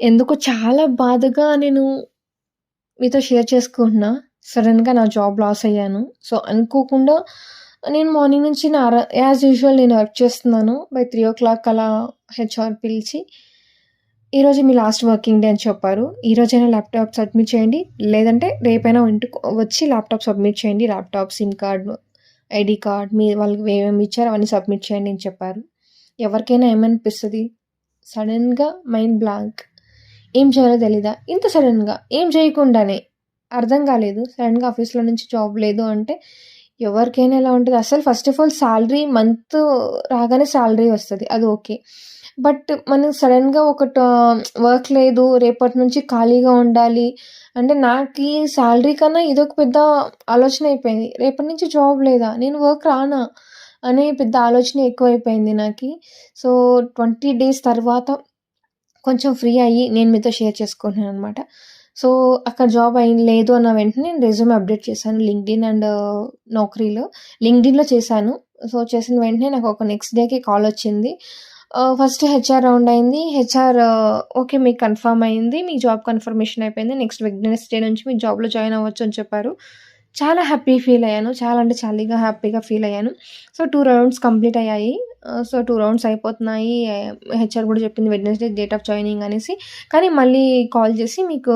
ఎందుకో చాలా బాధగా నేను మీతో షేర్ చేసుకుంటున్నా. సడెన్‌గా నా జాబ్ లాస్ అయ్యాను. సో, అనుకోకుండా నేను మార్నింగ్ నుంచి యాజ్ యూజువల్ నేను వర్క్ చేస్తున్నాను. బై 3:00 అలా హెచ్ఆర్ పిలిచి, "ఈరోజు మీ లాస్ట్ వర్కింగ్ డే" అని చెప్పారు. "ఈరోజైనా ల్యాప్‌టాప్ సబ్మిట్ చేయండి. లేదంటే రేపైనా ఇంటికి వచ్చి ల్యాప్‌టాప్ సబ్మిట్ చేయండి. Laptop, sim card, ID card మీ వాళ్ళకి ఏమేమి ఇచ్చారో అవన్నీ సబ్మిట్ చేయండి" అని చెప్పారు. ఎవరికైనా ఏమనిపిస్తది? సడెన్‌గా మైండ్ బ్లాంక్. ఏం చేయాలో తెలీదా? ఇంత సడెన్‌గా ఏం చేయకుండానే అర్థం కాలేదు. సడెన్‌గా ఆఫీస్‌లో నుంచి జాబ్ లేదు అంటే ఎవరికైనా ఎలా ఉంటది? అసలు first of all salary month రాగానే సాలరీ వస్తది. అది ఓకే. బట్ మనం సడెన్‌గా వర్క్ లేదు, రేపటి నుంచి ఖాళీగా ఉండాలి అంటే నాకీ సాలరీ కన్నా ఇదొక పెద్ద ఆలోచన అయిపోయింది. రేపటి నుంచి జాబ్ లేదా? నేను వర్క్ రానా? అనే పెద్ద ఆలోచన ఎక్కువైపోయింది నాకి. సో, 20 డేస్ తర్వాత కొంచెం ఫ్రీ అయ్యి నేను మీతో షేర్ చేసుకుంటున్నాననమాట. సో, అక్కడ జాబ్ లేదు అన్న వెంటనే నేను రెజ్యూమ్ అప్డేట్ చేశాను లింక్డ్ఇన్ అండ్ నౌకరీలో. లింక్డ్ఇన్‌లో చేశాను. సో, చేసిన వెంటనే నాకు ఒక నెక్స్ట్ డేకి కాలొచ్చింది. ఫస్ట్ హెచ్ఆర్ రౌండ్ అయింది. HR okay. మీకు కన్ఫర్మ్ అయింది. మీ జాబ్ కన్ఫర్మేషన్ అయిపోయింది. నెక్స్ట్ వెడ్నెస్‌డే నుంచి మీరు జాబ్‌లో జాయిన్ అవ్వచ్చు అని చెప్పారు. చాలా హ్యాపీ ఫీల్ అయ్యాను. చాలా అంటే చాలీగా హ్యాపీగా ఫీల్ అయ్యాను. సో, 2 రౌండ్స్ కంప్లీట్ అయ్యాయి. సో, 2 రౌండ్స్ అయిపోతున్నాయి. హెచ్ఆర్ గూడా చెప్పింది వెడ్నెస్‌డే డేట్ ఆఫ్ జాయినింగ్ అనేసి. కానీ మళ్ళీ కాల్ చేసి మీకు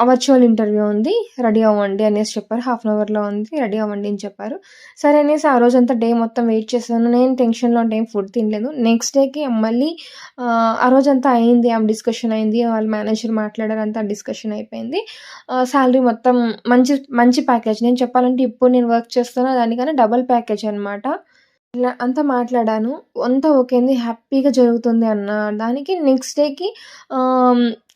వర్చువల్ ఇంటర్వ్యూ ఉంది. రెడీ అవ్వండి అనేసి చెప్పారు. హాఫ్ అన్ అవర్‌లో ఉంది. రెడీ అవ్వండి అని చెప్పారు. సరే అనేసి ఆ రోజంతా డే మొత్తం వెయిట్ చేశాను. నేను టెన్షన్‌లో ఉంటే ఏం ఫుడ్ తినలేదు. నెక్స్ట్ డేకి మళ్ళీ ఆ రోజంతా అయింది. డిస్కషన్ అయింది. వాళ్ళ మేనేజర్ మాట్లాడారు. అంతా డిస్కషన్ అయిపోయింది. సాలరీ మొత్తం మంచి మంచి ప్యాకేజ్. నేను చెప్పాలంటే ఇప్పుడు నేను వర్క్ చేస్తున్న దానికన్నా డబుల్ ప్యాకేజ్ అనమాట. ఇలా అంతా మాట్లాడాను. అంతా ఓకే అంది. హ్యాపీగా జరుగుతుంది అన్న దానికి నెక్స్ట్ డేకి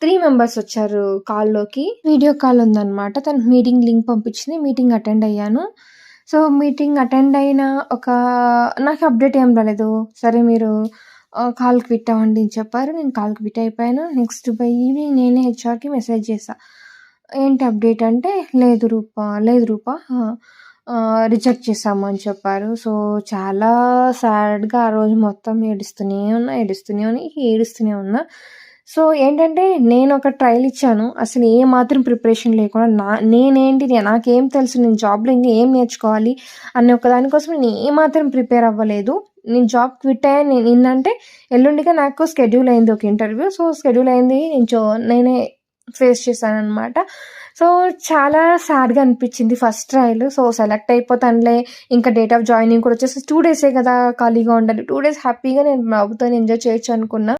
3 మెంబర్స్ వచ్చారు కాల్‌లోకి. వీడియో కాల్ ఉందనమాట. తనకి మీటింగ్ లింక్ పంపించింది. మీటింగ్ అటెండ్ అయ్యాను. సో, మీటింగ్ అటెండ్ అయిన నాకు అప్డేట్ ఏం రాలేదు. సరే మీరు కాల్ క్విట్ అవ్వండి అని చెప్పారు. నేను కాల్ క్విట్ అయిపోయాను. నెక్స్ట్ బై ఈవినింగ్ నేనే హెచ్ఆర్‌కి మెసేజ్ చేశా. ఏంటి అప్డేట్ అంటే, లేదు రూప రిజెక్ట్ చేశాము అని చెప్పారు. సో, చాలా సాడ్‌గా ఆ రోజు మొత్తం ఏడుస్తూనే ఉన్నా. సో, ఏంటంటే నేనొక ట్రైల్ ఇచ్చాను. అసలు ఏ మాత్రం ప్రిపరేషన్ లేకుండా నాకేం తెలుసు, నేను జాబ్‌లో ఇంకా ఏం నేర్చుకోవాలి అనే దాని కోసం నేను ఏమాత్రం ప్రిపేర్ అవ్వలేదు. నేను జాబ్ క్విట్ అయ్యాను నిన్నంటే ఎల్లుండిగా నాకు షెడ్యూల్ అయింది ఒక ఇంటర్వ్యూ. సో, షెడ్యూల్ అయింది. నేనే ఫేస్ చేశాననమాట. సో, చాలా సాడ్‌గా అనిపించింది ఫస్ట్ ట్రయల్. సో, సెలెక్ట్ అయిపోతానులే ఇంకా డేట్ ఆఫ్ జాయినింగ్ కూడా వచ్చేసి 2 డేసే కదా ఖాళీగా ఉండాలి. 2 డేస్ హ్యాపీగా నేను నవ్వుతోని ఎంజాయ్ చేయొచ్చు అనుకున్నా.